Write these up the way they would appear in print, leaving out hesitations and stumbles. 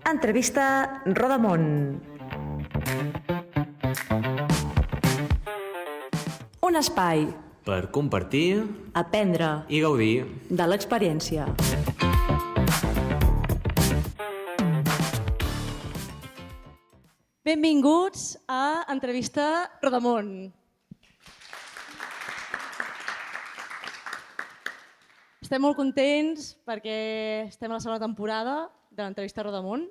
Entrevista Rodamón. Un espai per compartir, aprendre i gaudir de l'experiència. Benvinguts a Entrevista Rodamón. Estem molt contents perquè estem a la segona temporada de l'Entrevista Rodamón.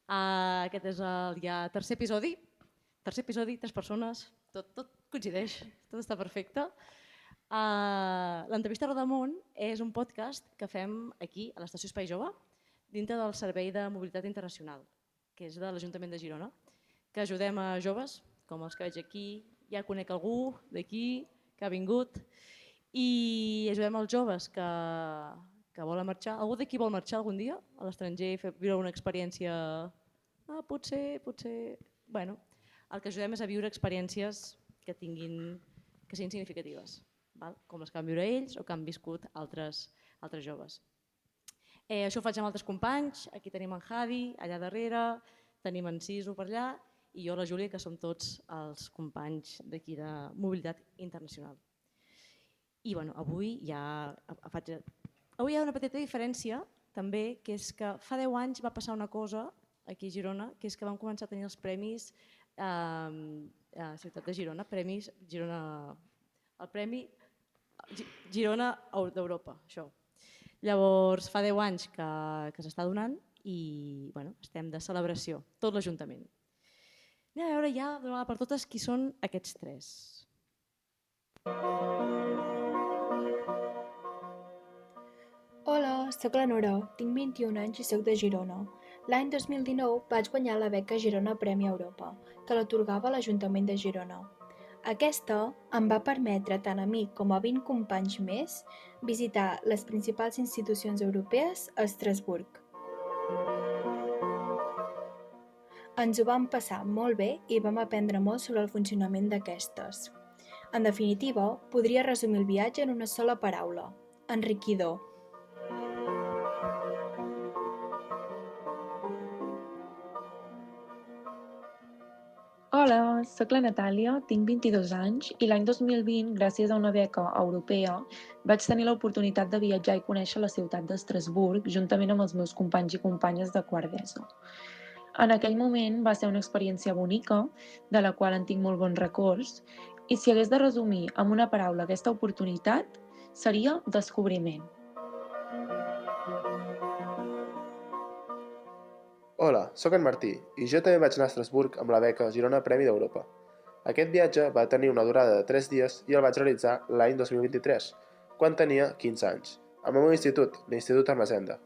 Aquest és el ja tercer episodi. Tercer episodi, 3 persones, tot coincideix, tot està perfecte. L'Entrevista Rodamón és un podcast que fem aquí a l'Estació Espai Jove, dintre del Servei de Mobilitat Internacional, que és de l'Ajuntament de Girona, que ajudem a joves, com els que veig aquí, ja conec algú d'aquí que ha vingut, i ajudem els joves que volen marxar. Algú d'aquí vol marxar algun dia a l'estranger i viure una experiència... Potser... Bueno, el que ajudem és a viure experiències que siguin significatives, com les que van viure ells o que han viscut altres joves. Això ho faig amb altres companys. Aquí tenim en Jadi, allà darrere, tenim en Sisu per allà i jo, la Júlia, que som tots els companys d'aquí de Mobilitat Internacional. I avui hi ha una petita diferència també, que és que fa 10 anys va passar una cosa aquí a Girona, que és que vam començar a tenir els premis a la ciutat de Girona, el Premi Girona d'Europa. Llavors fa 10 anys que s'està donant i estem de celebració, tot l'Ajuntament. Anem a veure ja d'una vegada per totes qui són aquests 3. Hola, soc la Nora, tinc 21 anys i soc de Girona. L'any 2019 vaig guanyar la beca Girona Premi Europa, que l'atorgava l'Ajuntament de Girona. Aquesta em va permetre tant a mi com a 20 companys més visitar les principals institucions europees a Estrasburg. Ens ho vam passar molt bé i vam aprendre molt sobre el funcionament d'aquestes. En definitiva, podria resumir el viatge en una sola paraula: enriquidor. Hola, soc la Natàlia, tinc 22 anys i l'any 2020, gràcies a una beca europea, vaig tenir l'oportunitat de viatjar i conèixer la ciutat d'Estrasburg juntament amb els meus companys i companyes de quart d'ESO. En aquell moment va ser una experiència bonica, de la qual en tinc molt bons records, i si hagués de resumir amb una paraula aquesta oportunitat, seria descobriment. Hola, sóc en Martí i jo també vaig anar a Estrasburg amb la beca Girona Premi d'Europa. Aquest viatge va tenir una durada de 3 dies i el vaig realitzar l'any 2023, quan tenia 15 anys, amb el meu institut, l'Institut Ermessenda.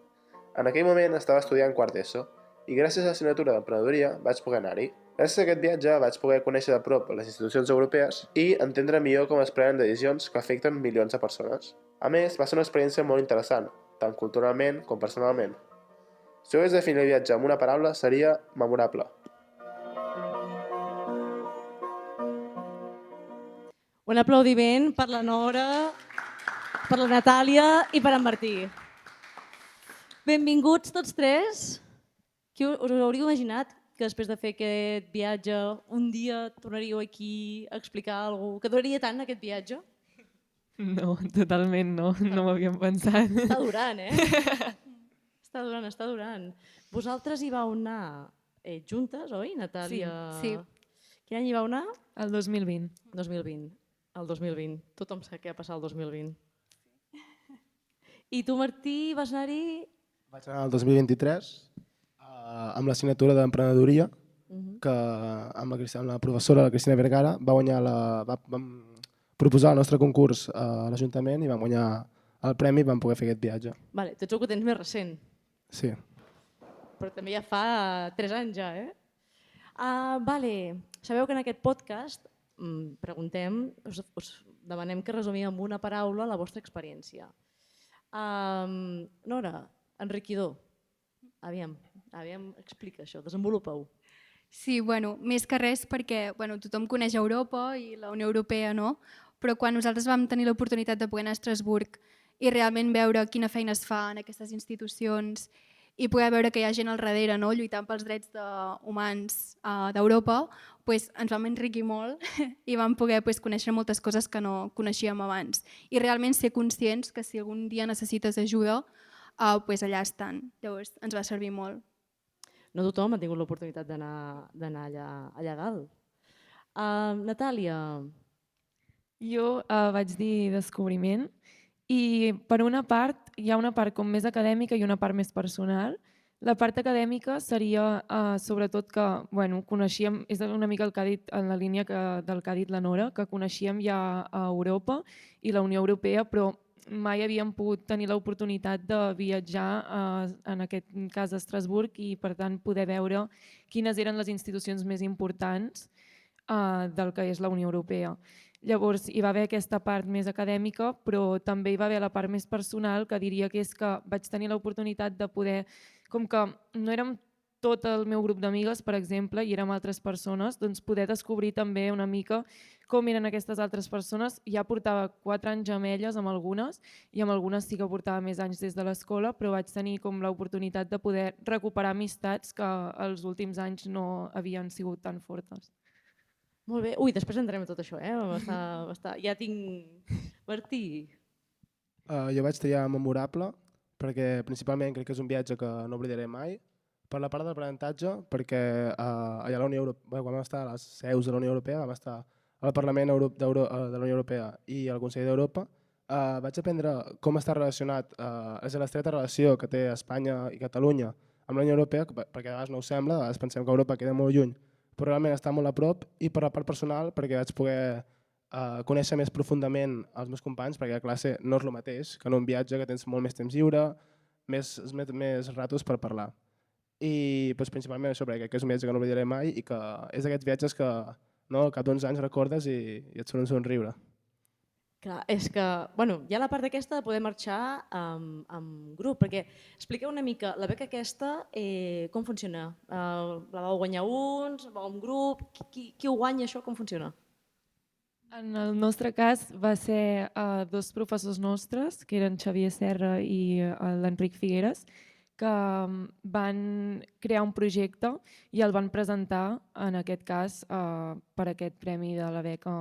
En aquell moment estava estudiant quart d'ESO i gràcies a l'assignatura d'emprenedoria vaig poder anar-hi. Gràcies a aquest viatge vaig poder conèixer de prop les institucions europees i entendre millor com es prenen decisions que afecten milions de persones. A més, va ser una experiència molt interessant, tant culturalment com personalment. Si ho hagués de definir el viatge amb una paraula, seria memorable. Un aplaudiment per la Nora, per la Natàlia i per en Martí. Benvinguts tots 3. Qui us hauríeu imaginat que després de fer aquest viatge un dia tornaríeu aquí a explicar alguna cosa? Que duraria tant aquest viatge? No, totalment no m'ho havíem pensat. Està durant, Està durant. Vosaltres hi vau anar juntes, oi, Natàlia? Sí. Quin any hi vau anar? El 2020. 2020. El 2020. Tothom sap què ha passat el 2020. I tu, Martí, vas anar-hi? Vaig anar el 2023 amb l'assignatura d'emprenedoria, que amb la professora, la Cristina Vergara, vam proposar el nostre concurs a l'Ajuntament i vam guanyar el premi i vam poder fer aquest viatge. Vale, tu ets el que tens més recent. Sí. Però també ja fa 3 anys ja, Sabeu que en aquest podcast us demanem que resumiu amb una paraula la vostra experiència. Nora, enriquidor. Aviam, explica això, desenvolupa-ho. Sí, més que res perquè tothom coneix Europa i la Unió Europea, no? però quan nosaltres vam tenir l'oportunitat de poder anar a Estrasburg i realment veure quina feina es fa en aquestes institucions i poder veure que hi ha gent al darrere, no? Lluitant pels drets humans d'Europa, ens vam enriquir molt i vam poder conèixer moltes coses que no coneixíem abans. I realment ser conscients que si algun dia necessites ajuda, allà estan. Llavors ens va servir molt. No tothom ha tingut l'oportunitat d'anar allà a dalt. Natàlia. Jo vaig dir descobriment i per una part hi ha una part com més acadèmica i una part més personal. La part acadèmica seria sobretot que coneixíem, és una mica el que ha dit en la línia del que ha dit la Nora, que coneixíem ja a Europa i la Unió Europea, però mai havíem pogut tenir l'oportunitat de viatjar, en aquest cas a Estrasburg, i per tant poder veure quines eren les institucions més importants del que és la Unió Europea. Llavors hi va haver aquesta part més acadèmica, però també hi va haver la part més personal, que diria que és que vaig tenir l'oportunitat de poder, com que no érem tot el meu grup d'amigues, per exemple, i érem altres persones, doncs poder descobrir també una mica com eren aquestes altres persones. Ja portava 4 anys amb elles, amb algunes, i amb algunes sí que portava més anys des de l'escola, però vaig tenir com l'oportunitat de poder recuperar amistats que els últims anys no havien sigut tan fortes. Molt bé. Ui, després entrem a tot això, Ja tinc... Martí. Jo vaig triar memorable, perquè principalment crec que és un viatge que no oblidaré mai. Per la part de l'aprenentatge, perquè allà a la Unió Europea, quan vam estar a les seus de la Unió Europea, vam estar al Parlament de la Unió Europea i al Consell d'Europa, vaig aprendre com està relacionat, és l'estreta relació que té Espanya i Catalunya amb la Unió Europea, perquè a vegades no ho sembla, a vegades pensem que Europa queda molt lluny, però realment està molt a prop, i per la part personal, perquè vaig poder conèixer més profundament els meus companys, perquè a classe no és el mateix que en un viatge que tens molt més temps lliure, més ratos per parlar. I principalment això, perquè és un viatge que no oblidaré mai i que és d'aquests viatges que al cap d'uns anys recordes i et surt un somriure. Clar, és que hi ha la part aquesta de poder marxar amb grup, perquè expliqueu una mica, la beca aquesta com funciona? La vau guanyar uns, vau un grup, qui ho guanya això, com funciona? En el nostre cas va ser 2 professors nostres, que eren Xavier Serra i l'Enric Figueres, que van crear un projecte i el van presentar, en aquest cas, per aquest premi de la beca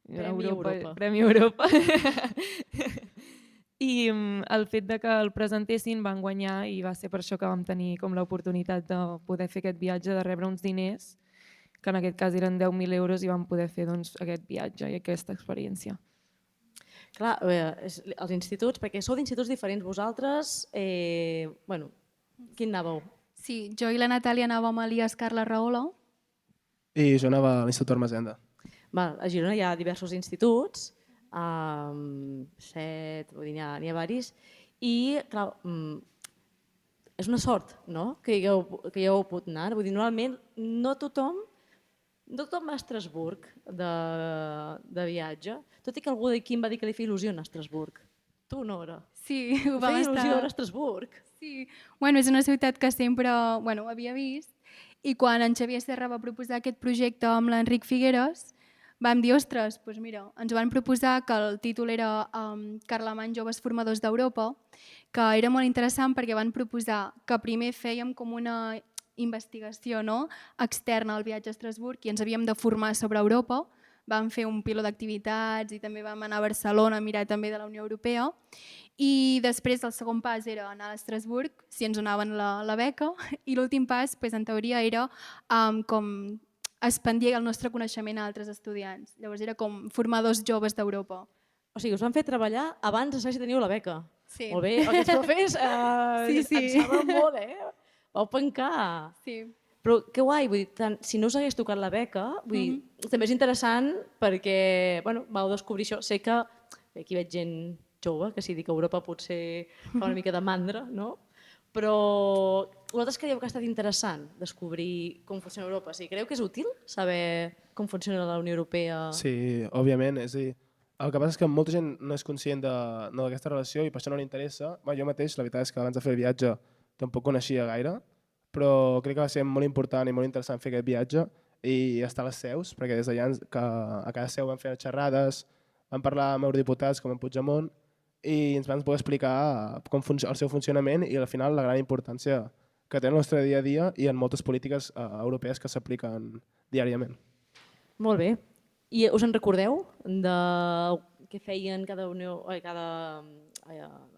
Premi Europa. I el fet de que el presentessin van guanyar, i va ser per això que vam tenir com l'oportunitat de poder fer aquest viatge, de rebre uns diners, que en aquest cas eren 10.000 euros, i vam poder fer aquest viatge i aquesta experiència. Clar, els instituts, perquè sou d'instituts diferents, vosaltres, quin anàveu? Sí, jo i la Natàlia anàvem a l'IAS Carla Rahola. I jo anava a l'Institut Ermessenda. A Girona hi ha diversos instituts, 7, vull dir, n'hi ha diversos, i clar, és una sort, no?, que hi hagueu pogut anar. Vull dir, normalment no tothom va a Estrasburg de viatge, tot i que algú d'aquí em va dir que li feia il·lusió anar a Estrasburg. Tu, Nora? Sí, ho vam estar. Feia il·lusió anar a Estrasburg? Sí, és una ciutat que sempre havia vist, i quan en Xavier Serra va proposar aquest projecte amb l'Enric Figueres, vam dir, ostres, doncs mira, ens van proposar, que el títol era Carlemany Joves Formadors d'Europa, que era molt interessant perquè van proposar que primer fèiem com una investigació externa al viatge a Estrasburg i ens havíem de formar sobre Europa. Vam fer un pilot d'activitats i també vam anar a Barcelona a mirar també de la Unió Europea. I després el segon pas era anar a Estrasburg, si ens donaven la beca, i l'últim pas, en teoria, era com expandir el nostre coneixement a altres estudiants. Llavors era com formadors joves d'Europa. O sigui, us van fer treballar abans de saber si teníeu la beca. Sí. Molt bé, aquests profes en saben molt, Vau pencar. Sí. Però que guai, vull dir, si no us hagués tocat la beca, també és interessant perquè vau descobrir això. Sé que aquí veig gent jove, que si dic Europa potser fa una mica de mandra, no? Però vosaltres creieu que ha estat interessant descobrir com funciona Europa? Creieu que és útil saber com funciona la Unió Europea? Sí, òbviament. És a dir, el que passa és que molta gent no és conscient d'aquesta relació i per això no li interessa. Jo mateix, la veritat és que abans de fer el viatge tampoc coneixia gaire, però crec que va ser molt important i molt interessant fer aquest viatge i estar a les seus, perquè des d'allà a cada seu vam fer xerrades, vam parlar amb eurodiputats com en Puigdemont i ens van poder explicar com el seu funcionament i al final la gran importància que té en el nostre dia a dia i en moltes polítiques europees que s'apliquen diàriament. Molt bé. I us en recordeu de què feien cada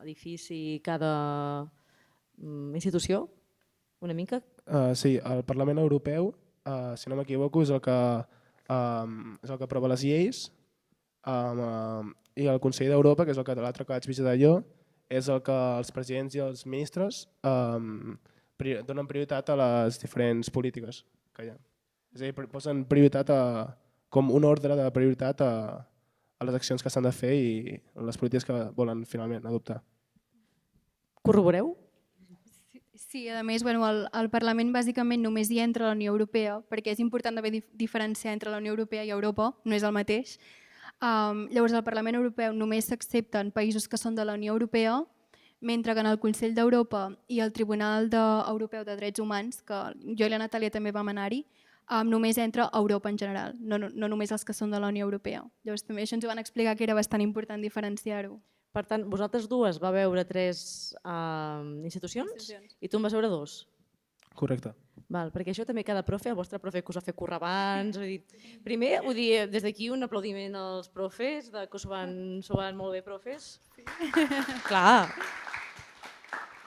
edifici, cada institució? Una mica? Sí, el Parlament Europeu, si no m'equivoco, és el que aprova les lleis i el Consell d'Europa, que és l'altre que vaig visitar jo, és el que els presidents i els ministres donen prioritat a les diferents polítiques que hi ha. És a dir, posen prioritat com un ordre de prioritat a les accions que s'han de fer i les polítiques que volen finalment adoptar. Corroboreu? Sí, a més, el Parlament bàsicament només hi entra a la Unió Europea, perquè és important d'haver diferenciar entre la Unió Europea i Europa, no és el mateix. Llavors, al Parlament Europeu només s'accepten països que són de la Unió Europea, mentre que en el Consell d'Europa i el Tribunal Europeu de Drets Humans, que jo i la Natàlia també vam anar-hi, només entra Europa en general, no només els que són de la Unió Europea. Llavors també això ens ho van explicar que era bastant important diferenciar-ho. Per tant, vosaltres dues va veure 3 institucions i tu en vas veure 2. Correcte. Val, perquè això també cada profe, el vostre profe que us va fer currar abans, primer, vull dir, des d'aquí un aplaudiment als profes, que s'ho van molt bé, profes. Sí. Clar.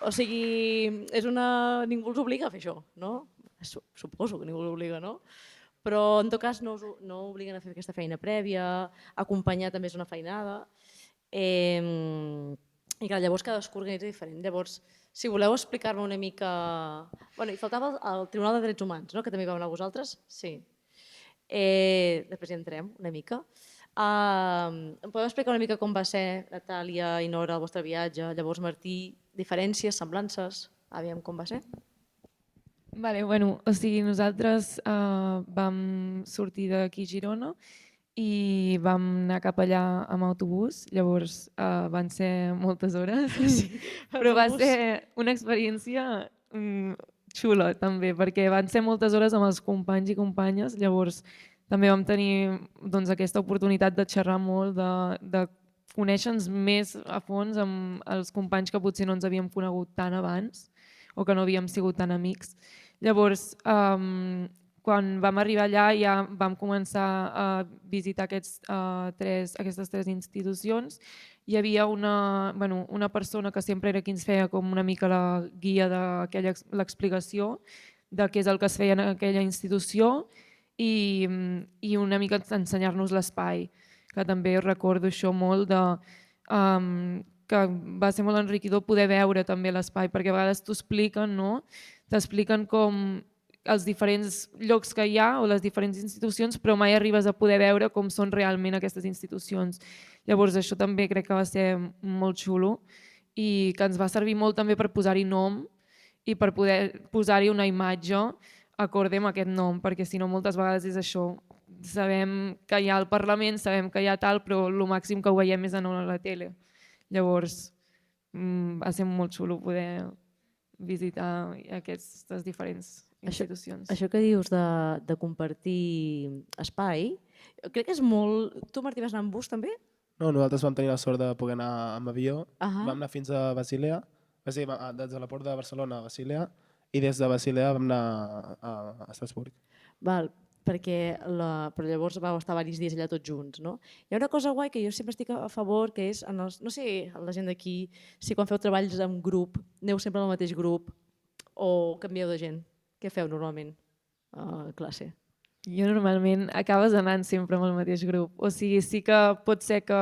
O sigui, ningú els obliga a fer això, no? Suposo que ningú l'obliga, no? Però en tot cas no obliguen a fer aquesta feina prèvia, acompanyar també és una feinada. I clar, llavors cadascú organitza diferent. Llavors, si voleu explicar-me una mica... Bueno, i faltava el Tribunal de Drets Humans, no? Que també hi vau anar vosaltres? Sí. Després hi entrem una mica. Em podeu explicar una mica com va ser, Natàlia i Nora, el vostre viatge? Llavors, Martí, diferències, semblances? Aviam com va ser? Vale, bueno, o sigui, nosaltres vam sortir d'aquí a Girona i vam anar cap allà amb autobús, llavors van ser moltes hores, però va ser una experiència xula també, perquè van ser moltes hores amb els companys i companyes, llavors també vam tenir aquesta oportunitat de xerrar molt, de conèixer-nos més a fons amb els companys que potser no ens havíem conegut tant abans o que no havíem sigut tan amics. Llavors, quan vam arribar allà ja vam començar a visitar aquestes 3 institucions. Hi havia una persona que sempre era qui ens feia com una mica la guia de l'explicació de què és el que es feia en aquella institució i una mica ensenyar-nos l'espai, que també recordo això molt que va ser molt enriquidor poder veure també l'espai, perquè a vegades t'expliquen, no? T'expliquen com els diferents llocs que hi ha o les diferents institucions, però mai arribes a poder veure com són realment aquestes institucions. Llavors això també crec que va ser molt xulo i que ens va servir molt també per posar-hi nom i per poder posar-hi una imatge acorde amb aquest nom, perquè si no moltes vegades és això. Sabem que hi ha al Parlament, sabem que hi ha tal, però el màxim que ho veiem és a la tele. Llavors va ser molt xulo poder visitar aquestes diferents institucions. Això que dius de compartir espai, crec que és molt... Tu, Martí, vas anar amb bus també? No, nosaltres vam tenir la sort de poder anar amb avió. Vam anar fins a Basilea, des de la Port de Barcelona a Basilea, i des de Basilea vam anar a Estrasburg. Val, però llavors vau estar diversos dies allà tots junts, no? Hi ha una cosa guai que jo sempre estic a favor, que és, no sé, la gent d'aquí, si quan feu treballs en grup, aneu sempre al mateix grup o canvieu de gent. Què feu normalment a classe? Jo normalment acabes anant sempre amb el mateix grup. O sigui, sí que pot ser que,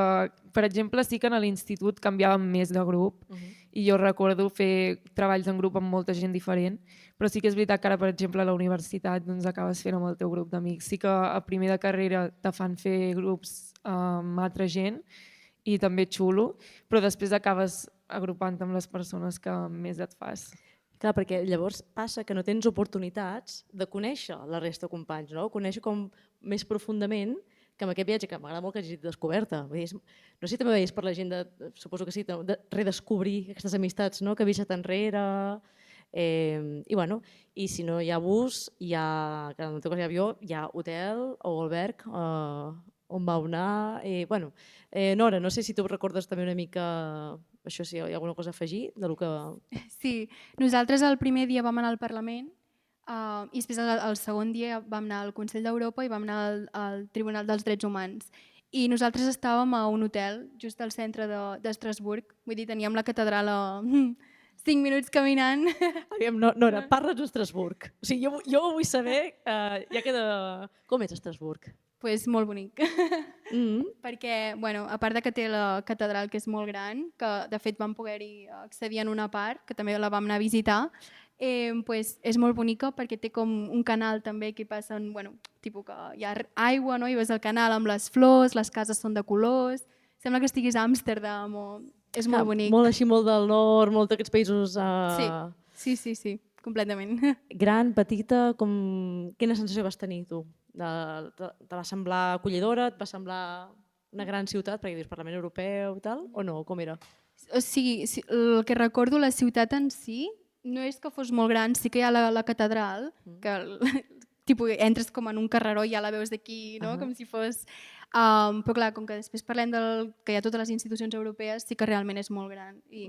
per exemple, sí que a l'institut canviàvem més de grup i jo recordo fer treballs en grup amb molta gent diferent, però sí que és veritat que ara, per exemple, a la universitat acabes fent amb el teu grup d'amics. Sí que a primer de carrera te fan fer grups amb altra gent i també xulo, però després acabes agrupant-te amb les persones que més et fas. Clar, perquè llavors passa que no tens oportunitats de conèixer la resta de companys, no? Conèixer com més profundament que amb aquest viatge, que m'agrada molt que hagis descoberta. No sé si també veies per la gent, suposo que sí, de redescobrir aquestes amistats que he deixat enrere. I, bueno, i si no hi ha bus, que en el teu cas hi ha avió, hi ha hotel o alberg on vau anar. Bueno, Nora, no sé si tu recordes també una mica, això si hi ha alguna cosa a afegir de lo que... Sí, nosaltres el primer dia vam anar al Parlament i després el segon dia vam anar al Consell d'Europa i vam anar al Tribunal dels Drets Humans. I nosaltres estàvem a un hotel just al centre d'Estrasburg, vull dir, teníem la catedral a 5 minuts caminant. Aviam, Nora, parla'ns d'Estrasburg. O sigui, jo vull saber, ja queda... Com és Estrasburg? Pues molt bonic. Perquè, bueno, a part de que té la catedral, que és molt gran, que de fet vam poder-hi accedir en una part, que també la vam anar a visitar, pues és molt bonica perquè té com un canal també que passen, bueno, tipus que hi ha aigua, no? I veus el canal amb les flors, les cases són de colors, sembla que estiguis a Amsterdam o... És molt bonic. Molt així, molt del nord, molt d'aquests països... Sí, completament. Gran, petita, quina sensació vas tenir tu? Te va semblar acollidora? Et va semblar una gran ciutat? Perquè dius Parlament Europeu i tal, o no? Com era? O sigui, el que recordo, la ciutat en si, no és que fos molt gran, sí que hi ha la catedral, que tipus, entres com en un carreró i ja la veus d'aquí, no? Com si fos... Però clar, com que després parlem que hi ha totes les institucions europees, sí que realment és molt gran i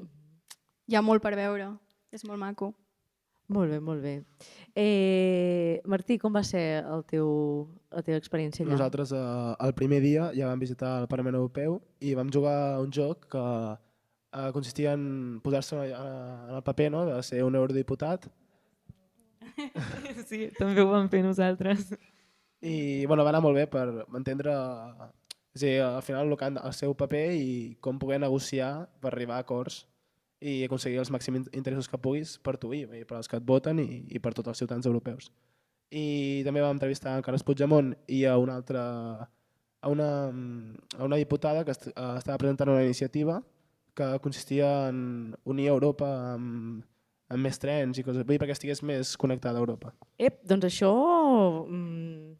hi ha molt per veure, és molt maco. Molt bé, molt bé. Martí, com va ser la teva experiència allà? Nosaltres el primer dia ja vam visitar el Parlament Europeu i vam jugar a un joc que consistia en posar-se en el paper, no?, de ser un eurodiputat. Sí, també ho vam fer nosaltres. I bueno, va anar molt bé per entendre al final el seu paper i com poder negociar per arribar a acords i aconseguir els màxims interessos que puguis per tu i per als que et voten i per tots els ciutadans europeus. I també vam entrevistar a Carles Puigdemont i a una diputada que estava presentant una iniciativa que consistia en unir Europa amb més trens i coses, vull dir, perquè estigués més connectada a Europa. Doncs això,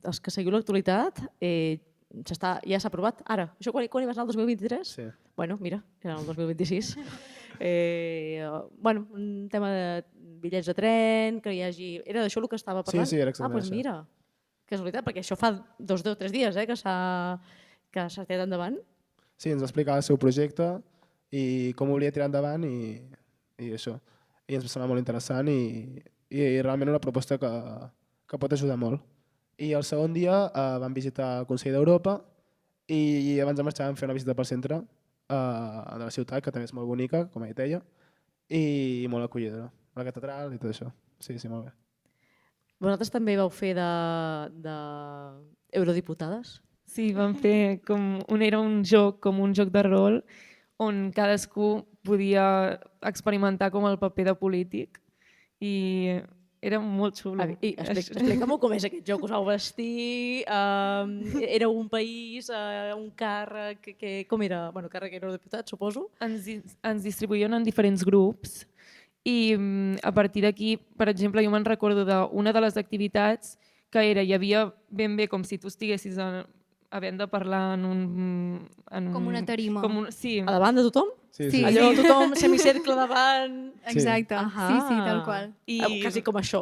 els que seguiu l'actualitat, ja s'ha aprovat ara. Això quan hi vas anar el 2023? Sí. Bueno, mira, era el 2026. Bueno, un tema de bitllets de tren, que hi hagi... Era d'això el que estava parlant? Sí, era exactament doncs mira, casualitat, perquè això fa 2 o 3 dies que s'ha tirat endavant. Sí, ens va explicar el seu projecte i com ho volia tirar endavant i això. I ens va semblar molt interessant i realment una proposta que pot ajudar molt. I el segon dia vam visitar el Consell d'Europa i abans de marxar vam fer una visita pel centre de la ciutat, que també és molt bonica, com ja deia, i molt acollidora. La catedral i tot això. Sí, molt bé. Vosaltres també vau fer de eurodiputades? Sí, vam fer era un joc de rol on cadascú podia experimentar com el paper de polític i era molt xulo. Explica'm-ho com és aquest joc, us vau vestir, era un país, un càrrec, com era? Bueno, càrrec era diputat, suposo. Ens distribuïen en diferents grups i a partir d'aquí, per exemple, jo me'n recordo d'una de les activitats que hi havia ben bé com si tu estiguessis havent de parlar en un... Com una tarima. Sí. A davant de tothom? Sí. Allò, tothom, semicercle davant... Exacte, sí, tal qual. Quasi com això,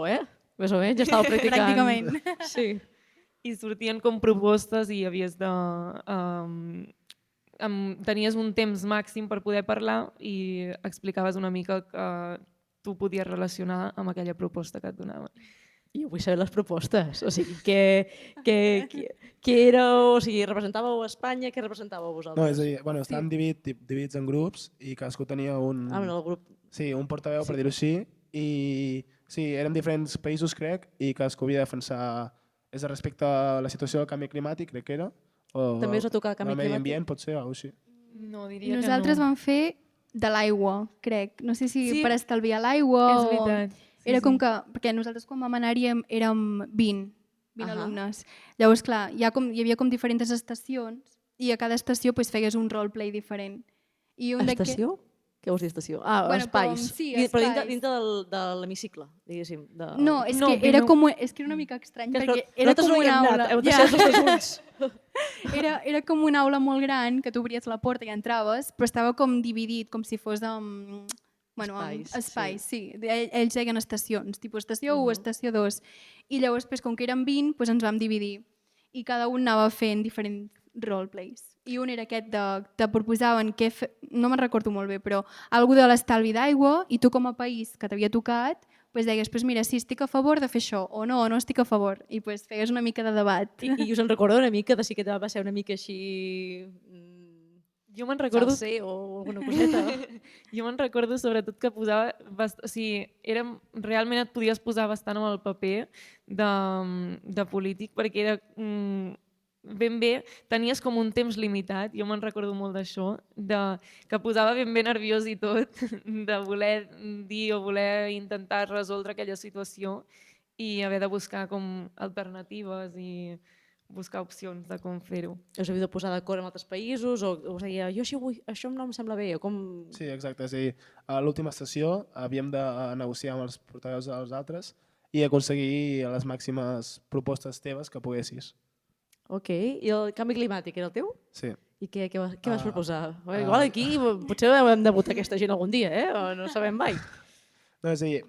més o menys, ja estava practicant. Pràcticament. Sí. I sortien com propostes i havies de... tenies un temps màxim per poder parlar i explicaves una mica que tu podies relacionar amb aquella proposta que et donaven. Jo vull saber les propostes, o sigui, què éreu, o sigui, representàveu Espanya, què representàveu vosaltres? No, és a dir, bueno, estàvem dividits en grups i cadascú tenia un... en el grup. Sí, un portaveu, per dir-ho així, i sí, érem diferents països, crec, i cadascú havia de defensar respecte a la situació del canvi climàtic, crec que era, o també us va tocar canvi el medi climàtic? ambient, pot ser, o alguna cosa així. No, diria Nosaltres que no. vam fer de l'aigua, crec. No sé si Sí. per estalviar l'aigua És o... veritat. Era com que, perquè nosaltres quan vam anar-hi érem 20 alumnes. Llavors, clar, hi havia com diferents estacions i a cada estació feies un roleplay diferent. I Estació? Què vols dir estació? Bueno, espais. sí, Però espais. dintre de l'hemicicle, diguéssim. No, és No, que però era una mica estrany, perquè era nosaltres com no hi una hem aula... anat, heu de ser els nostres ulls. Era com una aula molt gran, que tu obries la porta i entraves, però estava com dividit, com si fos Bueno, Espais, espais, sí. Ells deien estacions, tipus estació 1, estació 2. I llavors, pues, com que érem 20, pues, ens vam dividir. I cada un anava fent diferents roleplays. I un era aquest de... Te proposaven què no me'n recordo molt bé, però algú de l'estalvi d'aigua, i tu com a país que t'havia tocat, pues deies, pues mira, sí, estic a favor de fer això, o no estic a favor. I pues feies una mica de debat. I us en recordo una mica de si que va ser una mica així... Jo me'n recordo... Salser o alguna coseta. Jo me'n recordo sobretot que posava... O sigui, realment et podies posar bastant amb el paper de polític perquè era ben bé, tenies com un temps limitat, jo me'n recordo molt d'això, que posava ben bé nerviós i tot, de voler dir o voler intentar resoldre aquella situació i haver de buscar com alternatives i buscar opcions de com fer-ho. Us havíeu de posar d'acord amb altres països o us deia, jo això vull, això no em sembla bé, o com... Sí, exacte. És a dir, a l'última sessió havíem de negociar amb els portaveus dels altres i aconseguir les màximes propostes teves que poguessis. Ok, i el canvi climàtic era el teu? Sí. I què vas proposar? Igual aquí potser hem de votar aquesta gent algun dia, o no sabem mai. No, és a dir,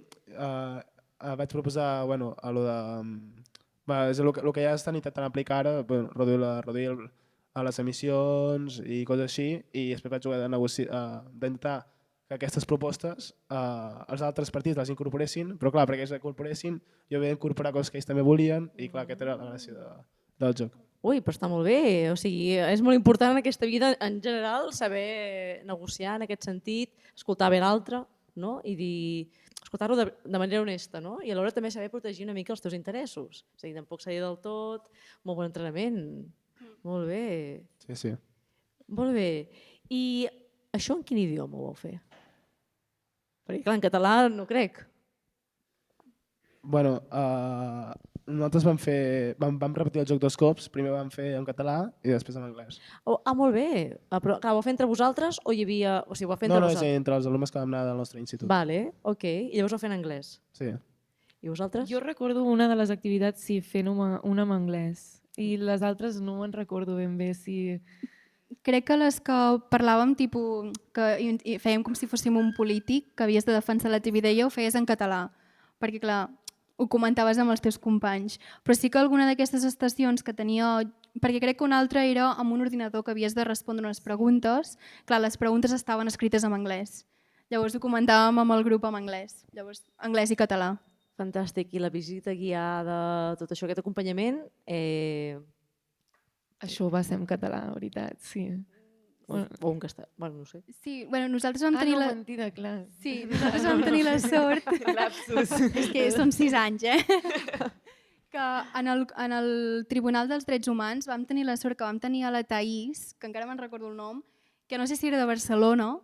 vaig proposar, bueno, a lo de... És el que ja estan intentant aplicar ara, reduir les emissions i coses així, i després vaig jugar d'intentar que aquestes propostes els altres partits les incorporessin, però clar, perquè ells les incorporessin jo havia d'incorporar coses que ells també volien i clar, aquesta era la gràcia del joc. Ui, però està molt bé, o sigui, és molt important en aquesta vida en general saber negociar en aquest sentit, escoltar bé l'altre, no? I dir, escoltar-lo de manera honesta, no? I alhora també saber protegir una mica els teus interessos, és a dir, tampoc cedir del tot, molt bon entrenament, molt bé. Sí, sí. Molt bé, i això en quin idioma ho vau fer? Perquè clar, en català no crec. Bueno, nosaltres vam repetir el joc 2 cops, primer vam fer en català i després en anglès. Molt bé, però clar, ho vau fer entre vosaltres o hi havia... O sigui, ho vau fer entre No, vosaltres? és entre els alumnes que vam anar del nostre institut. Vale, ok, i llavors ho fent en anglès. Sí. I vosaltres? Jo recordo una de les activitats, sí, fent una en anglès. I les altres no me'n recordo ben bé si... Crec que les que parlàvem, tipus, que fèiem com si fóssim un polític, que havies de defensar la teva idea, ho feies en català. Perquè, clar, ho comentaves amb els teus companys. Però sí que alguna d'aquestes estacions que tenia... Perquè crec que una altra era amb un ordinador que havies de respondre unes preguntes. Clar, les preguntes estaven escrites en anglès. Llavors ho comentàvem amb el grup en anglès. Llavors, anglès i català. Fantàstic. I la visita guiada, tot això, aquest acompanyament... Això va ser en català, la veritat, sí. O en castellà, bueno, no sé. Sí, bueno, nosaltres vam tenir la... mentida, clar. Sí, nosaltres vam tenir la sort... Lapsus. És que són 6 anys, que en el Tribunal dels Drets Humans vam tenir la sort que vam tenir a la Thaís, que encara me'n recordo el nom, que no sé si era de Barcelona,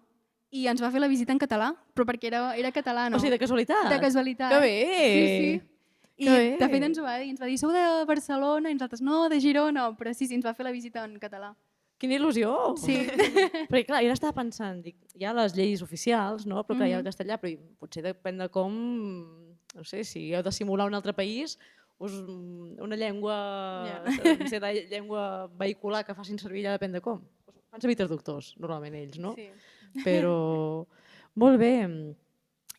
i ens va fer la visita en català, però perquè era català, no? O sigui, de casualitat? De casualitat. Que bé! Sí, sí. I Que bé. de fet ens ho va dir, sou de Barcelona, i nosaltres no, de Girona, però sí, ens va fer la visita en català. Quina il·lusió! Sí. Perquè clar, jo estava pensant, dic, hi ha les lleis oficials, no? Però clar, hi ha el castellà, però potser depèn de com, no sé, si heu de simular un altre país, una llengua, no sé, la llengua vehicular que facin servir ja depèn de com. Fan servir traductors, normalment ells, no? Sí. Però, molt bé.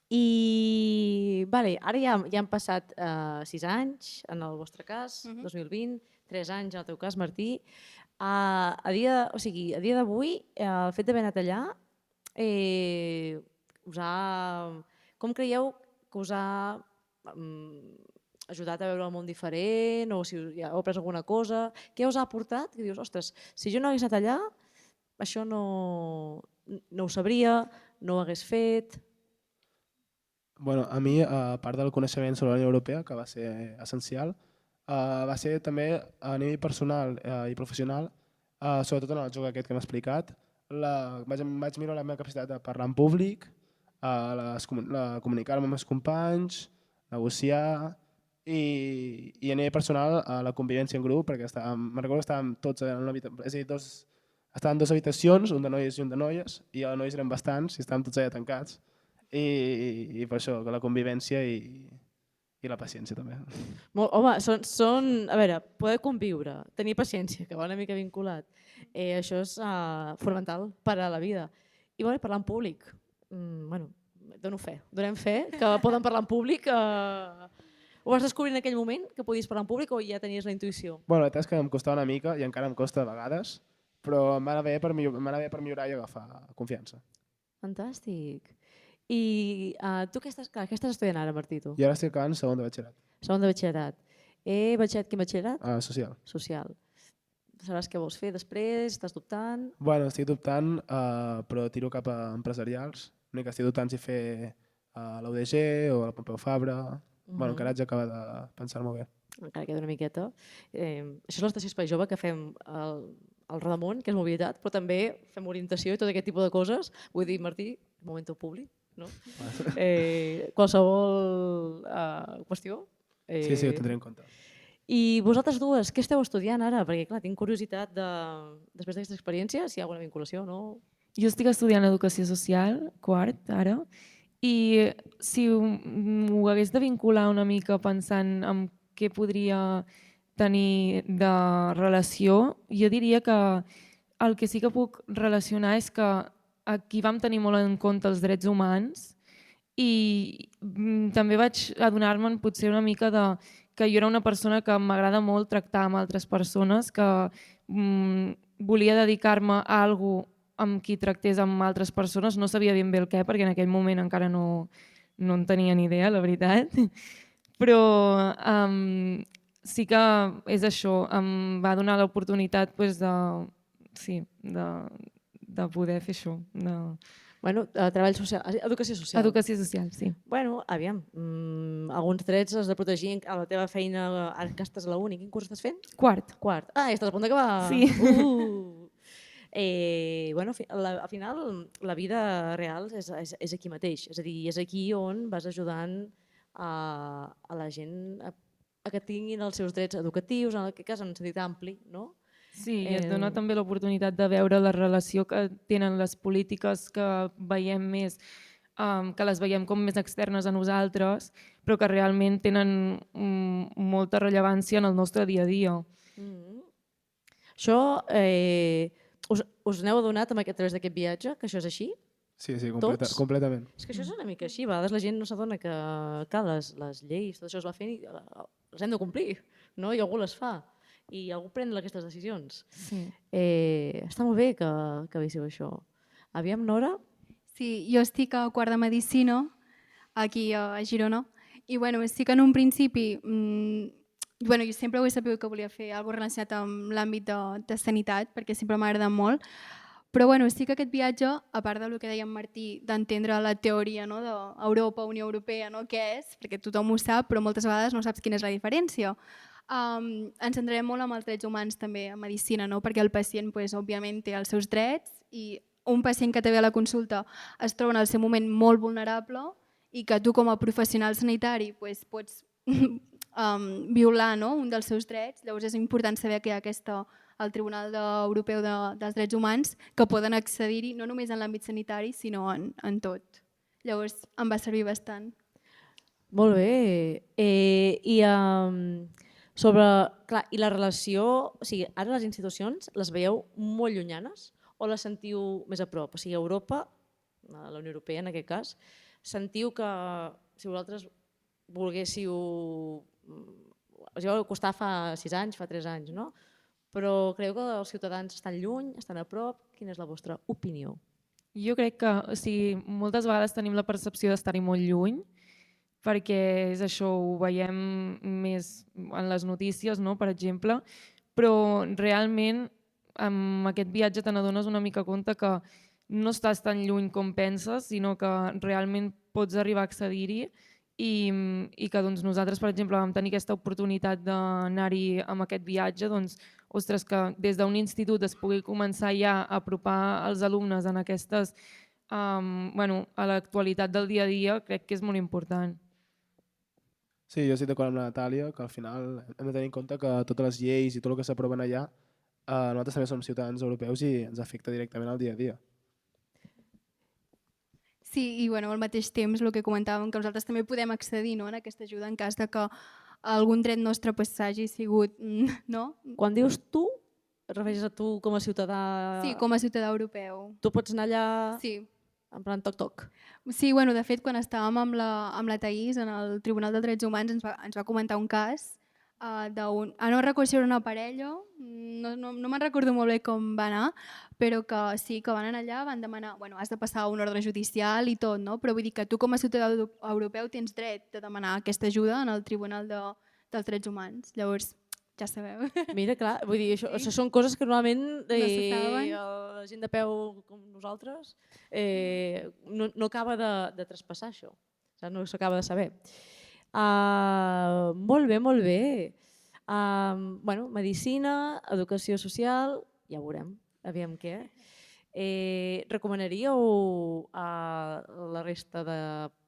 I vale, ara ja han passat 6 anys, en el vostre cas, 2020, 3 anys en el teu cas, Martí. A dia d'avui, el fet d'haver anat allà, com creieu que us ha ajudat a veure el món diferent o si ja heu après alguna cosa? Què us ha aportat? Que dius, ostres, si jo no hagués anat allà, això no ho sabria, no ho hagués fet... Bueno, a mi, a part del coneixement sobre la Unió Europea, que va ser essencial, va ser també a nivell personal i professional, sobretot en el joc aquest que hem explicat. Vaig mirar la meva capacitat de parlar en públic, comunicar-me amb els companys, negociar i a nivell personal la convivència en grup, perquè me'n recordo que estàvem tots en una habitació, és a dir, estàvem en 2 habitacions, un de noies i un de noies, i els nois eren bastants i estàvem tots allà tancats. I per això, que la convivència i la paciència també. Home, a veure, poder conviure, tenir paciència, que va una mica vinculat, això és fonamental per a la vida. I parlar en públic, bueno, donem fe, que poden parlar en públic. Ho vas descobrir en aquell moment, que podies parlar en públic, o ja tenies la intuïció? Bueno, la veritat és que em costava una mica i encara em costa a vegades, però em va anar bé per millorar i agafar confiança. Fantàstic. I tu què estàs estudiant ara, Martí, tu? I ara estic acabant segon de batxillerat. Segon de batxillerat. Quin batxillerat? Social. Social. Sabràs què vols fer després? Estàs dubtant? Bueno, estic dubtant, però tiro cap a empresarials. L'únic que estic dubtant si fer a la UDG o a la Pompeu Fabra. Bueno, encara haig d'acabar de pensar-m'ho bé. Encara queda una miqueta. Això és l'Estació Espai Jove, que fem el Rodamunt, que és mobilitat, però també fem orientació i tot aquest tipus de coses. Vull dir, Martí, moment públic, no? Qualsevol qüestió. Sí, ho tindré en compte. I vosaltres dues, què esteu estudiant ara? Perquè, clar, tinc curiositat després d'aquesta experiència, si hi ha alguna vinculació o no. Jo estic estudiant Educació Social, quart, ara, i si m'ho hagués de vincular una mica pensant en què podria tenir de relació, jo diria que el que sí que puc relacionar és que aquí vam tenir molt en compte els drets humans i també vaig adonar-me'n potser una mica que jo era una persona que m'agrada molt tractar amb altres persones, que volia dedicar-me a alguna cosa amb qui tractés amb altres persones, no sabia ben bé el què, perquè en aquell moment encara no en tenia ni idea, la veritat. Però sí que és això, em va donar l'oportunitat de poder fer això. Bueno, treball social, educació social. Educació social, sí. Bueno, aviam, alguns drets has de protegir a la teva feina, ara que estàs a la uni. Quin curs estàs fent? Quart. Quart. Ah, ja estàs a punt d'acabar. Sí. Bueno, al final la vida real és aquí mateix, és a dir, és aquí on vas ajudant a la gent a que tinguin els seus drets educatius, en aquest cas en sentit ampli, no? Sí, i et dona també l'oportunitat de veure la relació que tenen les polítiques que veiem més, que les veiem com més externes a nosaltres, però que realment tenen molta rellevància en el nostre dia a dia. Això, us n'heu adonat a través d'aquest viatge, que això és així? Sí, Tots? completament. És que això és una mica així, a vegades la gent no s'adona que les lleis, tot això es va fent i les hem de complir, no? I algú les fa, i algú pren aquestes decisions. Sí. Està molt bé que veieu això. Aviam, Nora? Sí, jo estic a quart de Medicina, aquí a Girona, i bueno, sí que en un principi, jo sempre ho he sabut que volia fer alguna cosa relacionat amb l'àmbit de sanitat, perquè sempre m'ha agradat molt, però bueno, sí que aquest viatge, a part del que deia en Martí, d'entendre la teoria d'Europa, Unió Europea, què és, perquè tothom ho sap, però moltes vegades no saps quina és la diferència. Ens centrarem molt en els drets humans també a medicina, perquè el pacient, òbviament, té els seus drets i un pacient que té ve a la consulta es troba en el seu moment molt vulnerable i que tu com a professional sanitari pots violar un dels seus drets. Llavors és important saber que hi ha el Tribunal Europeu dels Drets Humans que poden accedir-hi no només en l'àmbit sanitari sinó en tot. Llavors em va servir bastant. Molt bé. I la relació, o sigui, ara les institucions les veieu molt llunyanes o les sentiu més a prop? O sigui, Europa, la Unió Europea en aquest cas, sentiu que si vosaltres volguéssiu... Us vau costar fa 6 anys, fa 3 anys, no? Però creieu que els ciutadans estan lluny, estan a prop? Quina és la vostra opinió? Jo crec que moltes vegades tenim la percepció d'estar-hi molt lluny, perquè és això, ho veiem més en les notícies, per exemple, però realment amb aquest viatge te n'adones una mica compte que no estàs tan lluny com penses, sinó que realment pots arribar a accedir-hi i que nosaltres, per exemple, vam tenir aquesta oportunitat d'anar-hi amb aquest viatge, ostres, que des d'un institut es pugui començar ja a apropar els alumnes en aquestes, a l'actualitat del dia a dia, crec que és molt important. Sí, jo estic d'acord amb la Natàlia, que al final hem de tenir en compte que totes les lleis i tot el que s'aproven allà, nosaltres també som ciutadans europeus i ens afecta directament al dia a dia. Sí, i al mateix temps el que comentàvem, que nosaltres també podem accedir a aquesta ajuda en cas de que algun dret nostre s'hagi sigut... Quan dius tu, et refereixes a tu com a ciutadà... Sí, com a ciutadà europeu. Tu pots anar allà... Sí. en plan toc-toc. Sí, bueno, de fet, quan estàvem amb la Thaís en el Tribunal de Drets Humans ens va comentar un cas d'un... no recordo si era una parella, no me'n recordo molt bé com va anar, però que sí, que van anar allà, van demanar... Bueno, has de passar un ordre judicial i tot, no? Però vull dir que tu com a ciutadà europeu tens dret de demanar aquesta ajuda en el Tribunal dels Drets Humans. Llavors, ja sabeu. Mira, clar, vull dir, això són coses que normalment se saben. la gent de peu com nosaltres no acaba de traspassar això, saps? No s'acaba de saber. Molt bé, molt bé. Bueno, medicina, educació social, ja ho veurem, aviam què. Recomanaríeu a la resta de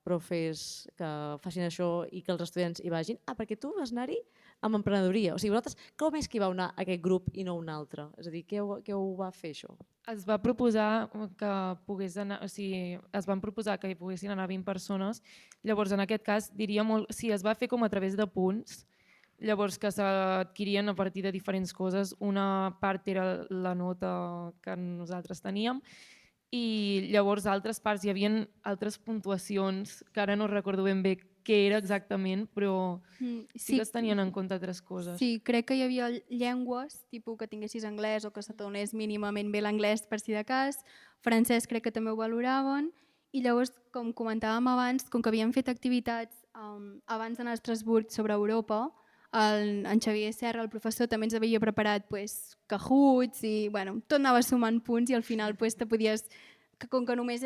profes que facin això i que els estudiants hi vagin? Perquè tu vas anar-hi amb emprenedoria. O sigui, vosaltres com és que hi vau anar aquest grup i no un altre? És a dir, què ho va fer això? Es va proposar que pogués anar, o sigui, es van proposar que hi poguessin anar 20 persones. Llavors, en aquest cas, diria molt, sí, es va fer com a través de punts, llavors que s'adquirien a partir de diferents coses. Una part era la nota que nosaltres teníem i llavors altres parts hi havia altres puntuacions que ara no recordo ben bé què era exactament, però sí que es tenien en compte altres coses. Sí, crec que hi havia llengües, tipus que tinguessis anglès o que se t'adonés mínimament bé l'anglès per si de cas, francès crec que també ho valoraven, i llavors, com comentàvem abans, com que havíem fet activitats abans d'anar a Estrasburg sobre Europa, en Xavier Serra, el professor, també ens havia preparat Cahoots i tot anava sumant punts i al final te podies... Com que només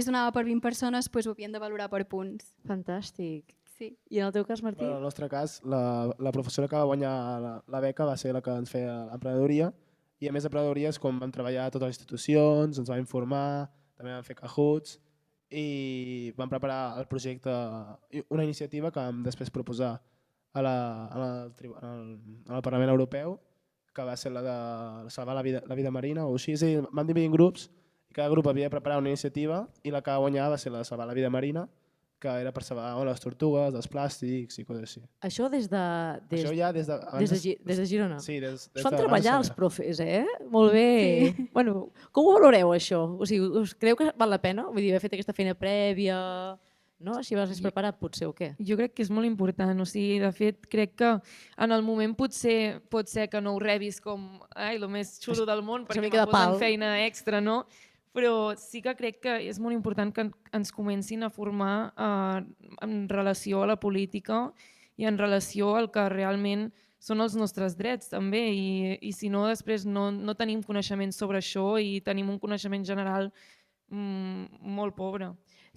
donava per 20 persones, ho havien de valorar per punts. Fantàstic. Sí. I en el teu cas, Martí? En el nostre cas, la professora que va guanyar la beca va ser la que ens feia l'emprenedoria i a més d'emprenedoria és com vam treballar a totes les institucions, ens va informar, també vam fer Cahoots i vam preparar el projecte, una iniciativa que vam després proposar al Parlament Europeu, que va ser la de salvar la vida marina o així. És a dir, vam dividir en grups i cada grup havia de preparar una iniciativa i la que va guanyar va ser la de salvar la vida marina, que era per salvar les tortugues, els plàstics i coses així. Això des de Girona? Sí, des de Fan treballar els profes, Molt bé. Sí. Bueno, com ho valoreu, això? O sigui, us creu que val la pena? Vull dir, haver fet aquesta feina prèvia... No? Si vas preparat, potser, o què? Jo crec que és molt important. O sigui, de fet, crec que en el moment pot ser que no ho rebis com el més xulo del món perquè me posen feina extra, no? Però sí que crec que és molt important que ens comencin a formar en relació a la política i en relació al que realment són els nostres drets també i si no després no tenim coneixement sobre això i tenim un coneixement general molt pobre.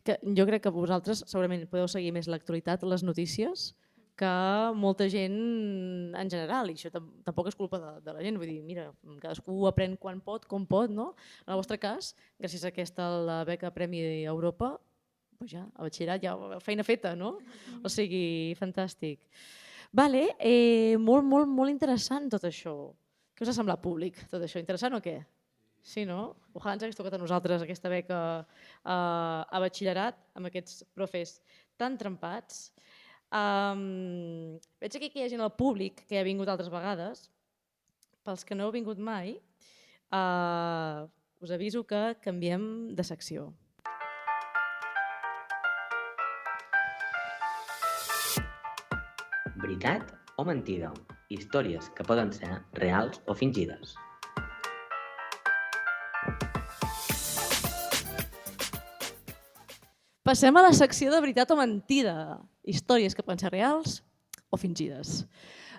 Jo crec que vosaltres segurament podeu seguir més l'actualitat, les notícies, que molta gent en general, i això tampoc és culpa de la gent, vull dir, mira, cadascú aprèn quan pot, com pot, no? En el vostre cas, gràcies a aquesta la beca Premi Europa, doncs ja, a batxillerat ja feina feta, no? O sigui, fantàstic. Vale, molt interessant tot això. Què us ha semblat públic, tot això? Interessant o què? Sí, no? Ojalà ens hagués tocat a nosaltres aquesta beca a batxillerat amb aquests profes tan trempats. Veig aquí que hi ha gent al públic que ha vingut altres vegades. Pels que no heu vingut mai, us aviso que canviem de secció. Veritat o mentida? Històries que poden ser reals o fingides. Passem a la secció de veritat o mentida. Històries que poden ser reals o fingides.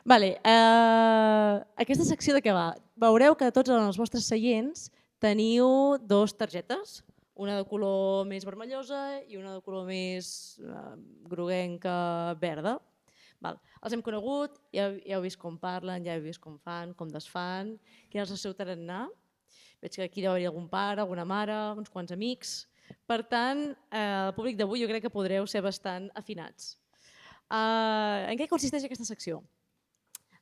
Aquesta secció de què va? Veureu que tots els vostres seients teniu dues targetes, una de color més vermellosa i una de color més groguenca verda. Els hem conegut, ja heu vist com parlen, ja heu vist com fan, com desfan, quin és el seu tarannà. Veig que aquí deu haver algun pare, alguna mare, uns quants amics. Per tant, el públic d'avui jo crec que podreu ser bastant afinats. En què consisteix aquesta secció?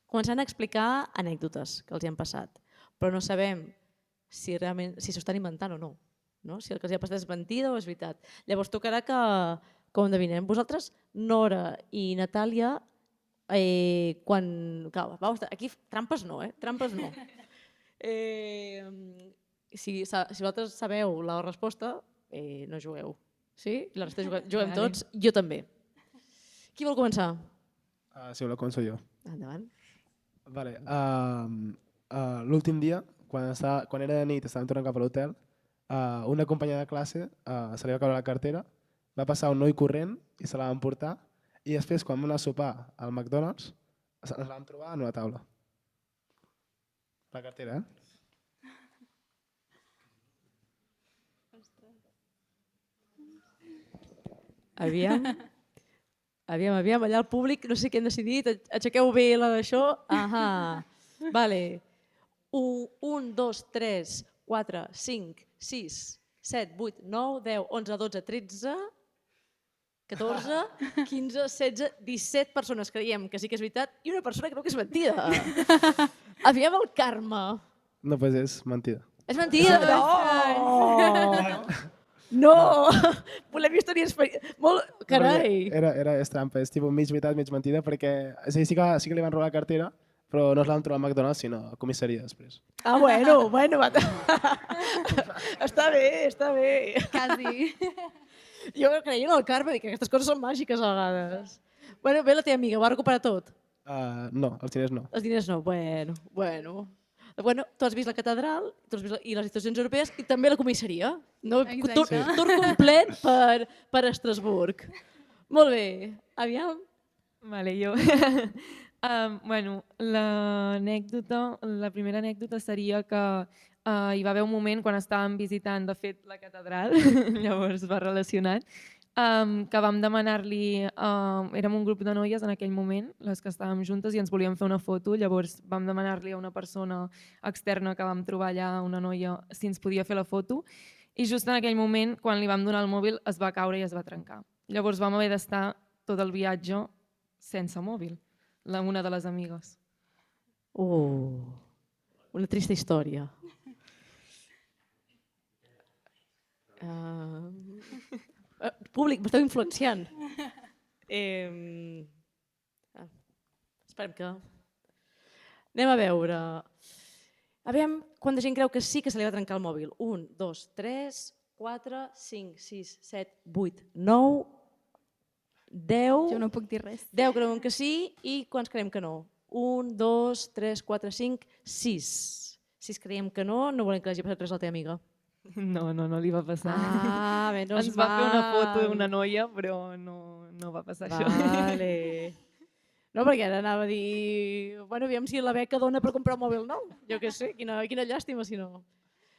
Començant a explicar anècdotes que els hi han passat, però no sabem si s'ho estan inventant o no, si el que els hi ha passat és mentida o és veritat. Llavors tocarà que ho endevinem. Vosaltres, Nora i Natàlia, aquí trampes no, trampes no. Si vosaltres sabeu la resposta, no jugueu. Sí? La resta juguem tots, jo també. Qui vol començar? Si voleu, començo jo. Endavant. Vale. L'últim dia, quan era de nit, estàvem tornant cap a l'hotel, una companya de classe se li va caure la cartera, va passar un noi corrent i se la van portar, i després, quan vam anar a sopar al McDonald's, ens la vam trobar en una taula. La cartera, Aviam, allà al públic, no sé què han decidit, aixequeu bé la d'això. Ahà, vale. 1, 2, 3, 4, 5, 6, 7, 8, 9, 10, 11, 12, 13, 14, 15, 16, 17 persones creiem que sí que és veritat i una persona creu que és mentida. Aviam el Carme. No, pues és mentida. És mentida? No! No! Volem històries... Molt... Carai! És trampa, és tipus mig veritat, mig mentida, perquè sí que li van robar la cartera, però no es l'han trobat al McDonald's, sinó a comissaria després. Ah, bueno. Està bé. Quasi. Jo creia en el Carme, que aquestes coses són màgiques a vegades. Bé, la teva amiga, ho va recuperar tot? No, els diners no. Els diners no, bueno. Tu has vist la catedral i les institucions europees i també la comissaria. Tour complet per Estrasburg. Molt bé. Aviam. Vale, jo. La primera anècdota seria que hi va haver un moment quan estàvem visitant, de fet, la catedral, llavors va relacionat, que vam demanar-li, érem un grup de noies en aquell moment, les que estàvem juntes, i ens volíem fer una foto, llavors vam demanar-li a una persona externa que vam trobar allà, una noia, si ens podia fer la foto, i just en aquell moment, quan li vam donar el mòbil, es va caure i es va trencar. Llavors vam haver d'estar tot el viatge sense mòbil, una de les amigues. Una trista història. Públic, m'esteu influenciant. Esperem que... Anem a veure. Aviam quanta gent creu que sí que se li va trencar el mòbil. 1, 2, 3, 4, 5, 6, 7, 8, 9, 10... Jo no puc dir res. 10 creuen que sí i quants creiem que no? 1, 2, 3, 4, 5, 6. 6 creiem que no, no volem que hagi passat res a la teva amiga. No li va passar. Menys Ens va fer una foto d'una noia, però no va passar això. Vale. No, perquè ara anava a dir... Aviam si la beca dona per comprar un mòbil nou. Jo què sé, quina llàstima si no.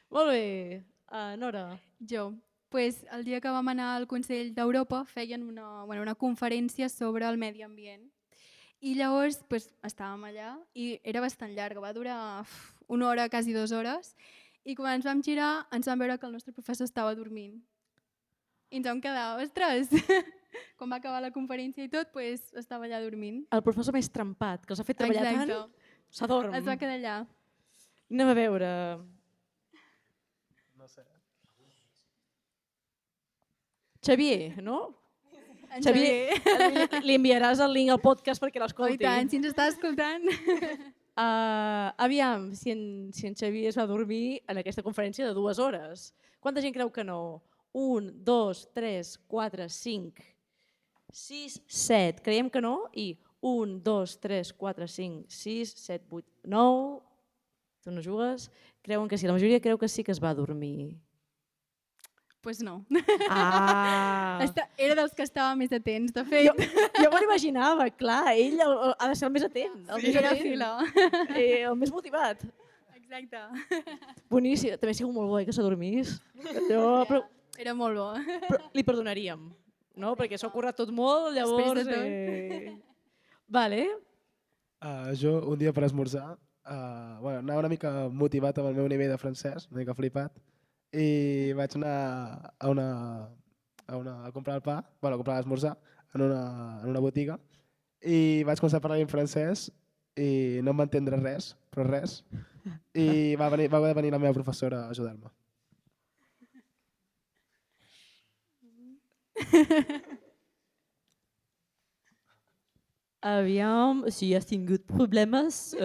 Molt bé. Nora. Jo. El dia que vam anar al Consell d'Europa feien una conferència sobre el medi ambient. I llavors estàvem allà i era bastant llarga, va durar una hora, quasi 2 hores. I quan ens vam girar, ens vam veure que el nostre professor estava dormint. I ens vam quedar, ostres! Quan va acabar la conferència i tot, estava allà dormint. El professor més trempat, que els ha fet treballar tant, s'adorm. Es va quedar allà. Anem a veure... No sé. Xavier, no? En Xavier. Li enviaràs el link al podcast perquè l'escolti. I tant, si ens està escoltant. Aviam, si en Xavier es va dormir en aquesta conferència de 2 hores. Quanta gent creu que no? 1, 2, 3, 4, 5, 6, 7. Creiem que no? I 1, 2, 3, 4, 5, 6, 7, 8, 9... Tu no jugues? Creuen que sí. La majoria creu que sí que es va dormir. Doncs no. Ah! Era dels que estava més atents, de fet. Jo m'ho imaginava, clar, ell ha de ser el més atent. El més Primera atent. fila. El més motivat. Exacte. Boníssim. També ha sigut molt bo que s'adormís. Era molt bo. Però li perdonaríem, no? Perquè s'ho ha currat tot molt, llavors... Després de Vale. Jo, un dia per esmorzar, anava una mica motivat amb el meu nivell de francès, una mica flipat, i vaig anar a comprar el pa, a comprar l'esmorzar en una botiga, i vaig començar a parlar en francès i no em va entendre res, però res, i va haver de venir la meva professora a ajudar-me. Aviam, si has tingut problemes,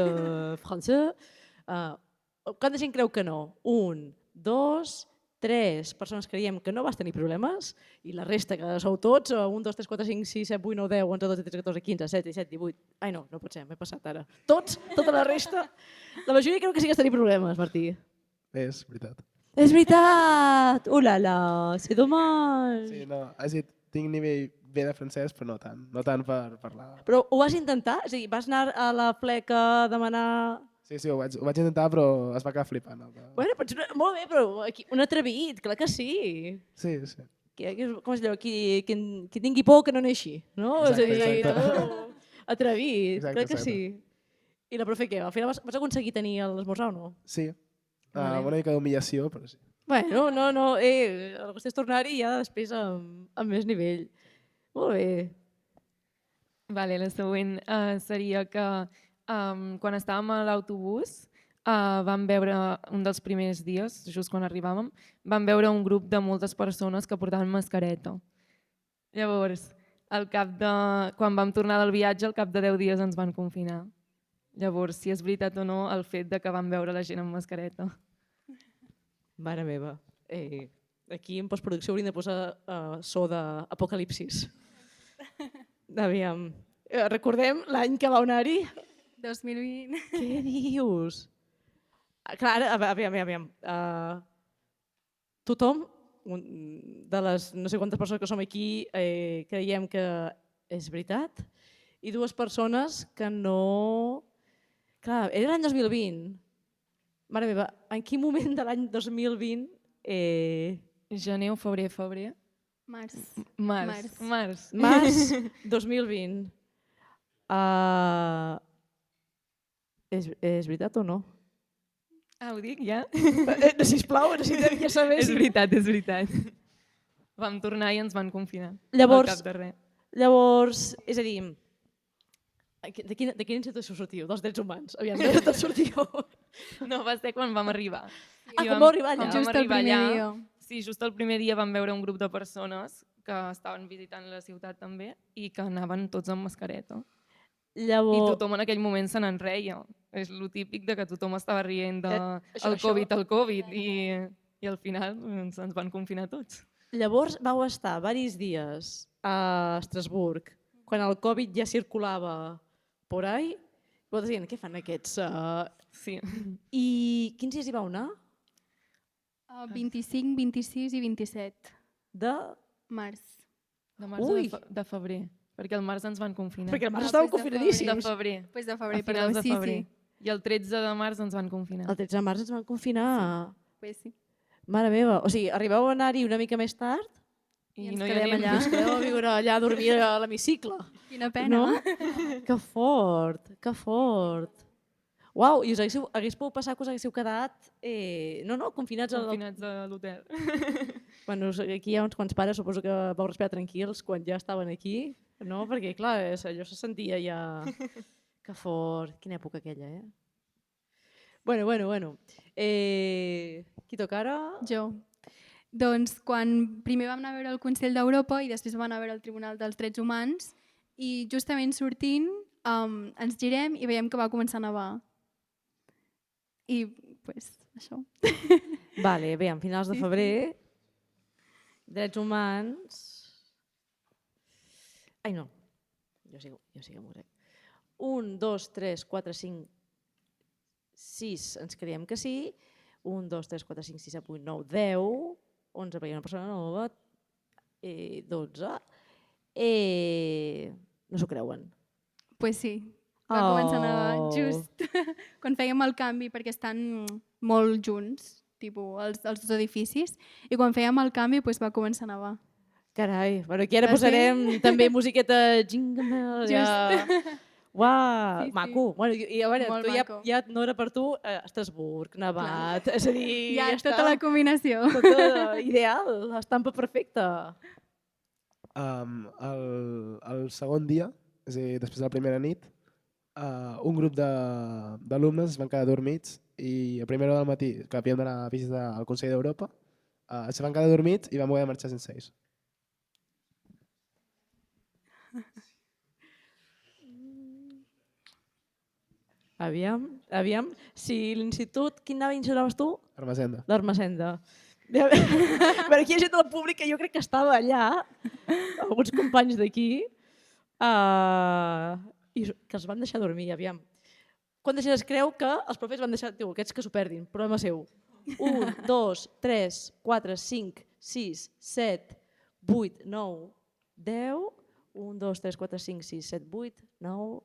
francès. Quanta gent creu que no? 1, 2, 3 persones creiem que no vas tenir problemes i la resta, que sou tots, 1, 2, 3, 4, 5, 6, 7, 8, 9, 10, 11, 12, 13, 14, 15, 17, 17, 18... Ai no, no pot ser, m'he passat ara. Tots, tota la resta. La majoria creu que sí que has tenir problemes, Martí. És veritat. És veritat! Ulala, c'est dommage. Sí, no, és a dir, tinc nivell bé de francès, però no tant per parlar. Però ho vas intentar? És a dir, vas anar a la fleca a demanar... Sí, ho vaig intentar, però es va quedar flipant. Bueno, però molt bé, però aquí, un atrevit, clar que sí. Sí. Com és allò? Qui tingui por que no neixi, no? Exacte, És a dir, exacte. atrevit, Exacte, clar que exacte. sí. I la profe què? Al final vas aconseguir tenir l'esmorzar o no? Sí, Vale. una mica d'humillació, però sí. Bueno, no, el que és tornar-hi ja després amb més nivell. Molt bé. Vale, la següent seria que quan estàvem a l'autobús vam veure un dels primers dies, just quan arribàvem, vam veure un grup de moltes persones que portaven mascareta. Llavors, quan vam tornar del viatge, al cap de 10 dies ens van confinar. Llavors, si és veritat o no el fet de que vam veure la gent amb mascareta. Mare meva. Aquí en postproducció hauríem de posar so d'apocalipsis. Aviam. Recordem l'any que vau anar-hi? 2020. Què dius? Clar, aviam. Tothom, de les no sé quantes persones que som aquí, creiem que és veritat, i 2 persones que no... Clar, era l'any 2020. Mare meva, en quin moment de l'any 2020... Gener o febrer? Març. Març 2020. És veritat o no? Ho dic ja? Sisplau, necessitem ja saber. És veritat. Vam tornar i ens van confinar. Llavors, al cap de res. Llavors, és a dir, de quina institució sortiu? Dels drets humans. Aviam, d'on sortiu? No, va ser quan vam arribar. Quan vau arribar allà? Just el primer dia. Sí, just el primer dia vam veure un grup de persones que estaven visitant la ciutat també i que anaven tots amb mascareta. I tothom en aquell moment se n'en reia. És lo típic de que tothom estava rient del Covid i al final ens van confinar tots. Llavors vau estar diversos dies a Estrasburg, quan el Covid ja circulava por ahí. Vosaltres dient, què fan aquests? Sí. I quins dies hi vau anar? 25, 26 i 27 de març. De març o de febrer? Perquè al març ens van confinar. Perquè al març estàvem confinadíssims. De febrer. Pues de febrer, a finals de febrer. Sí. I el 13 de març ens van confinar. El 13 de març ens van confinar. Pues sí. Mare meva, o sigui, arribeu a anar-hi una mica més tard I no ens hi quedem anem. allà. i us quedeu a viure allà, a dormir a l'hemicicle. Quina pena. No? Que fort, que fort. Uau, i us hagués pogut passar que us haguéssiu quedat confinats a l'hotel. Bueno, aquí hi ha uns quants pares, suposo que vau respirar tranquils quan ja estaven aquí, no? Perquè clar, allò se sentia ja... Que fort, quina època aquella, eh? Bueno. Qui toca ara? Jo. Doncs quan primer vam anar a veure el Consell d'Europa i després vam anar a veure el Tribunal dels Drets Humans i justament sortint ens girem i veiem que va començar a nevar. I pues, això. Vale, bé, en finals de febrer, drets humans... Ai, no, jo sí que m'ho crec. 1, 2, 3, 4, 5, 6, ens creiem que sí. 1, 2, 3, 4, 5, 6, 7, 8, 9, 10, 11, perquè hi ha una persona nova, 12. No s'ho creuen. Pues sí, va començar a nevar just quan fèiem el canvi, perquè estan molt junts, tipus, els 2 edificis, i quan fèiem el canvi pues, va començar a nevar. Carai, bueno, aquí ara posarem també musiqueta Jingle Bells. Ja. Uau, maco. Bueno, i a veure, Molt tu maco. ja no era per tu, Estrasburg, nevat, és a dir... Ja tota la combinació. Tota ideal, estampa perfecta. El segon dia, és a dir, després de la primera nit, un grup d'alumnes es van quedar dormits i a primera hora del matí, que havíem d'anar a visitar el Consell d'Europa, es van quedar dormits i vam haver de marxar sense ells. Aviam. Si l'institut, quin anava anaves tu? Ermessenda. L'Ermessenda. Però aquí hi ha gent del públic que jo crec que estava allà, alguns companys d'aquí, i que els van deixar dormir, aviam. Quanta gent es creu que els profes van deixar... Diu, aquests que s'ho perdin, problema seu. 1, 2, 3, 4, 5, 6, 7, 8, 9, 10... 1, 2, 3, 4, 5, 6, 7, 8, 9...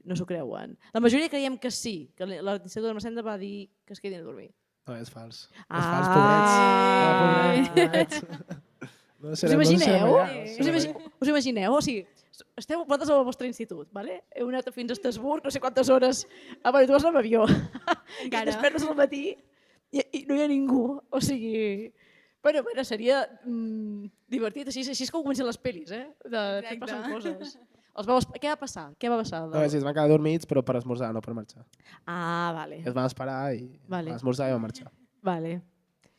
no s'ho creuen. La majoria creiem que sí, que l'Institut de Macenda va dir que es quedin a dormir. No, és fals. És Ah. fals, pobrets. No Us serem imagineu? allà. Us imagineu? O sigui, esteu vosaltres al vostre institut, vale? Heu anat fins a Estrasburg, no sé quantes hores, bueno, tu vas anar amb avió, i Encara. despertes al matí i no hi ha ningú, o sigui... Bueno, seria divertit, així és com comencen les pel·lis, de fer passen coses. Què va passar? No, sí, es van quedar dormits, però per esmorzar, no per marxar. Ah, vale. Es van esperar i Vale. van esmorzar i van marxar. Vale.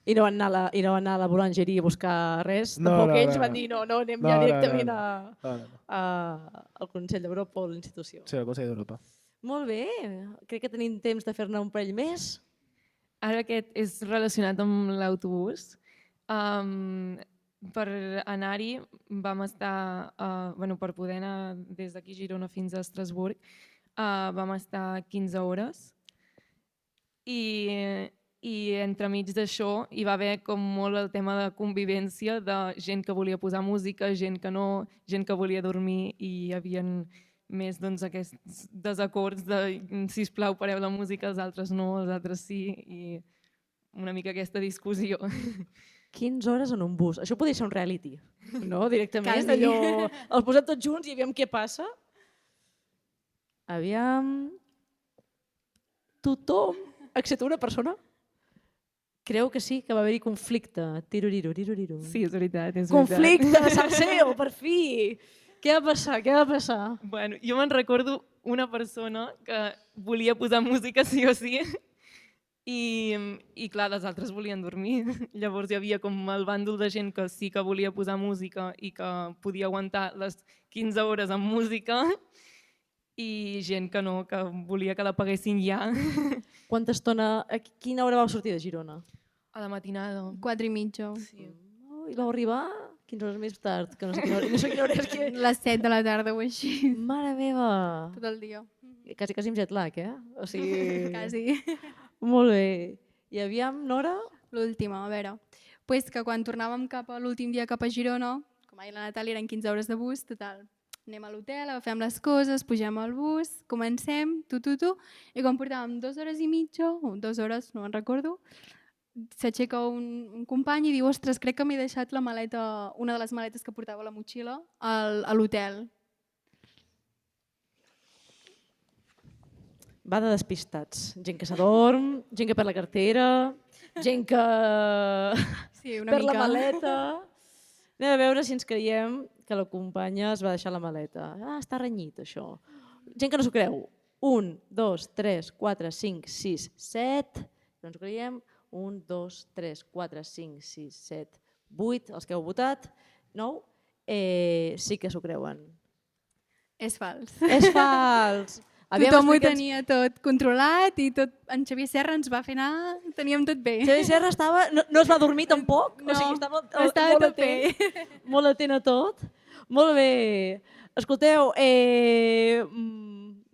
I no van anar a la boulangerie a buscar res? No, Tampoc no, ells no. van dir no, anem No, ja no, directament no. al Consell d'Europa o a la institució. Sí, el Consell d'Europa. Molt bé, crec que tenim temps de fer-ne un parell més. Ara aquest és relacionat amb l'autobús. Per anar-hi vam estar, per poder anar des d'aquí a Girona fins a Estrasburg, vam estar 15 hores i entremig d'això hi va haver com molt el tema de convivència de gent que volia posar música, gent que no, gent que volia dormir i hi havia més aquests desacords de sisplau pareu la música, els altres no, els altres sí i una mica aquesta discussió. 15 hores en un bus. Això podria ser un reality, no? Directament. Quasi. Allò, els posem tots junts i aviam què passa. Aviam... Tothom, excepte una persona, creu que sí, que va haver-hi conflicte. Tiruriru, tiruriru. Sí, és veritat. Conflicte, Salseo, per fi! Què va passar? Bueno, jo me'n recordo una persona que volia posar música sí o sí i clar, les altres volien dormir. Llavors hi havia com el bàndol de gent que sí que volia posar música i que podia aguantar les 15 hores amb música i gent que no, que volia que la paguessin ja. Quanta estona... A quina hora vau sortir de Girona? A la matinada. 4:30. Sí. I vau arribar 15 hores més tard, que no sé quina hora és que... Les 7 de la tarda o així. Mare meva! Tot el dia. Quasi amb jet lag, O sigui... Quasi. Molt bé. I aviam, Nora? L'última, a veure. Pues que quan tornàvem l'últim dia cap a Girona, com ha dit la Natàlia, eren 15 hores de bus, total. Anem a l'hotel, agafem les coses, pugem al bus, comencem, i quan portàvem 2 hores i mitja, o 2 hores, no me'n recordo, s'aixeca un company i diu, ostres, crec que m'he deixat la maleta, una de les maletes que portava a la motxilla, a l'hotel. Va de despistats. Gent que s'adorm, gent que perd la cartera, gent que Sí, una perd la mica. maleta. Anem a veure si ens creiem que la companya es va deixar la maleta. Està renyit, això. Gent que no s'ho creu. 1, 2, 3, 4, 5, 6, 7. No ens ho creiem. 1, 2, 3, 4, 5, 6, 7, 8. Els que heu votat. 9. Sí que s'ho creuen. És fals. És fals! Tothom ho tenia tot controlat i tot, en Xavier Serra ens va fer anar, teníem tot bé. Xavier Serra estava, no es va dormir tampoc? No, o sigui, estava estava molt tot bé. Molt atent a tot. Molt bé. Escolteu,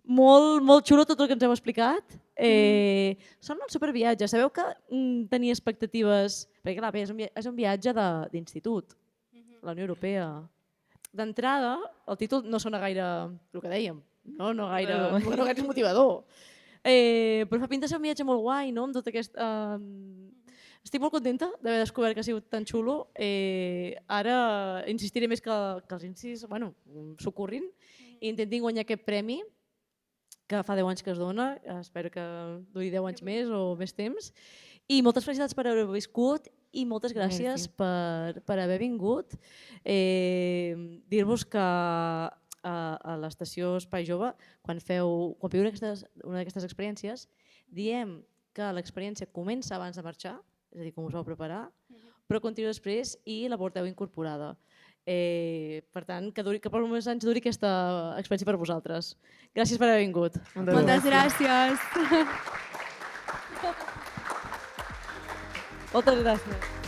molt xulo tot el que ens heu explicat. Són un superviatge. Sabeu que tenia expectatives... Perquè clar, és un viatge d'institut, la Unió Europea. D'entrada, el títol no sona gaire el que dèiem. No gaire motivador. Però fa pinta de ser un viatge molt guai, no? Amb tot aquest... Estic molt contenta d'haver descobert que ha sigut tan xulo. Ara insistiré més que els incís s'ho corrin i intentin guanyar aquest premi que fa 10 anys que es dona. Espero que duri 10 anys més o més temps. I moltes felicitats per haver viscut i moltes gràcies per haver vingut. Dir-vos que a l'estació Espai Jove, quan viu una d'aquestes experiències, diem que l'experiència comença abans de marxar, és a dir, com us vau preparar, però continua després i la porteu incorporada. Per tant, que per molts anys duri aquesta experiència per vosaltres. Gràcies per haver vingut. Moltes gràcies. Moltes gràcies.